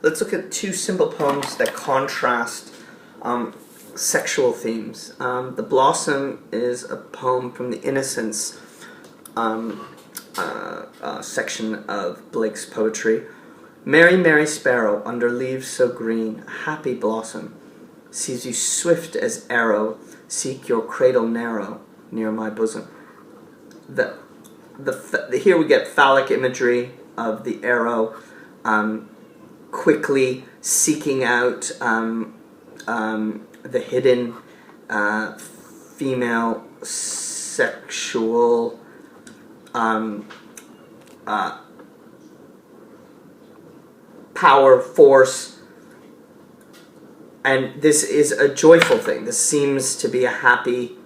let's look at two simple poems that contrast sexual themes. The Blossom is a poem from the Innocence section of Blake's poetry. Mary, Mary Sparrow, under leaves so green, a happy blossom, sees you swift as arrow, seek your cradle narrow, near my bosom. Here we get phallic imagery of the arrow quickly seeking out the hidden female sexual power, force, and this is a joyful thing. This seems to be a happy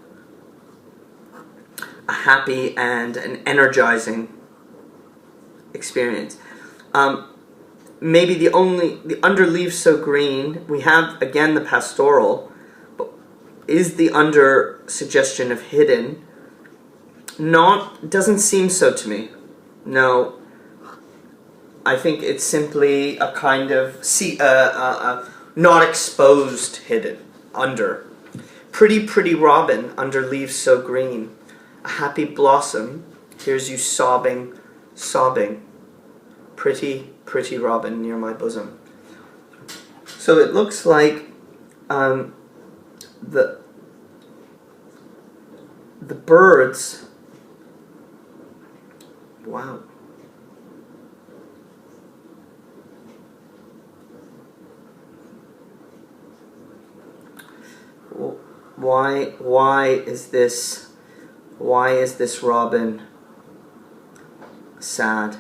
and an energizing experience. Maybe the under leaves so green, we have again the pastoral, but is the under suggestion of hidden? Doesn't seem so to me. No, I think it's simply a kind of not exposed hidden under. Pretty, pretty robin under leaves so green, a happy blossom hears you sobbing, sobbing. Pretty, pretty robin near my bosom. So it looks like the birds. Wow. Why is this robin sad?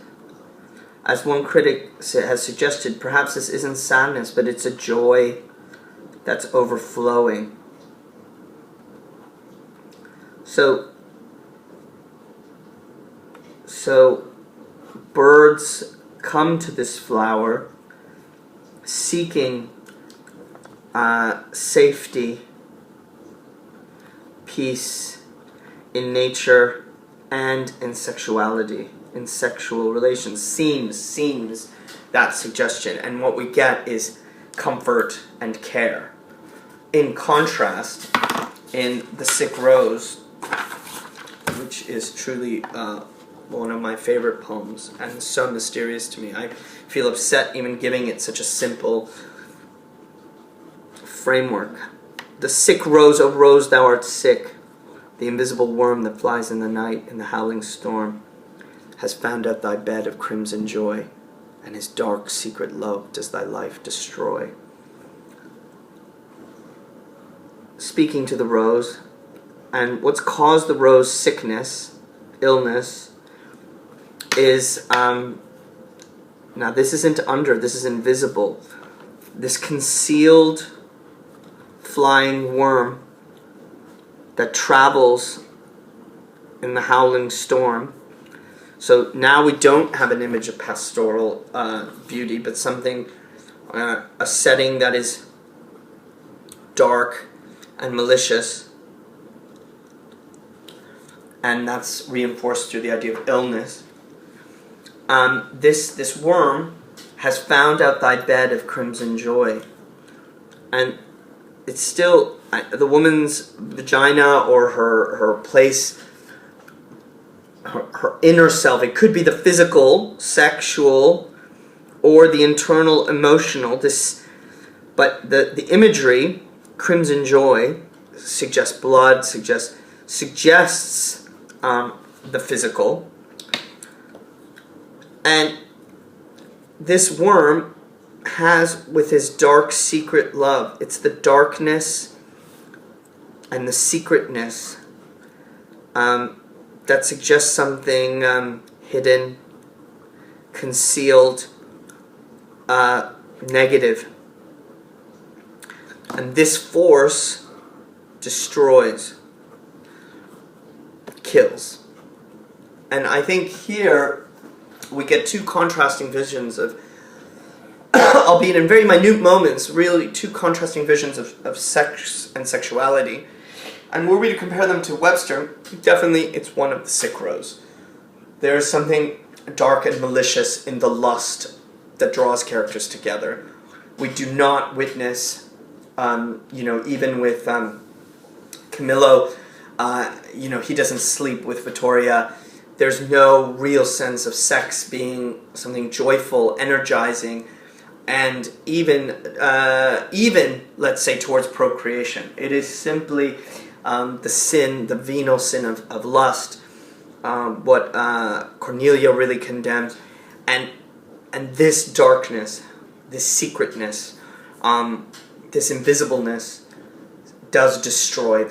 As one critic has suggested, perhaps this isn't sadness, but it's a joy that's overflowing. So birds come to this flower seeking safety, peace in nature and in sexuality, in sexual relations. Seems that suggestion, and what we get is comfort and care. In contrast, in The Sick Rose, which is truly one of my favorite poems and so mysterious to me. I feel upset even giving it such a simple framework. The sick rose, O rose, thou art sick. The invisible worm that flies in the night in the howling storm has found out thy bed of crimson joy, and his dark secret love does thy life destroy. Speaking to the rose, and what's caused the rose sickness, illness, is, now this isn't under, this is invisible. This concealed flying worm that travels in the howling storm. So now we don't have an image of pastoral beauty, but something, a setting that is dark and malicious, and that's reinforced through the idea of illness. This worm has found out thy bed of crimson joy, and it's still the woman's vagina or her place, her inner self. It could be the physical, sexual, or the internal, emotional. But the imagery, crimson joy, suggests blood, suggests the physical. And this worm has with his dark secret love, it's the darkness and the secretness that suggests something hidden, concealed, negative. And this force destroys, kills. And I think here we get two contrasting visions of, albeit in very minute moments, really two contrasting visions of sex and sexuality. And were we to compare them to Webster, definitely it's one of the sick rose. There is something dark and malicious in the lust that draws characters together. We do not witness, even with Camillo, he doesn't sleep with Vittoria. There's no real sense of sex being something joyful, energizing, and even let's say towards procreation. It is simply the venal sin of lust, what Cornelia really condemns, and this darkness, this secretness, this invisibleness does destroy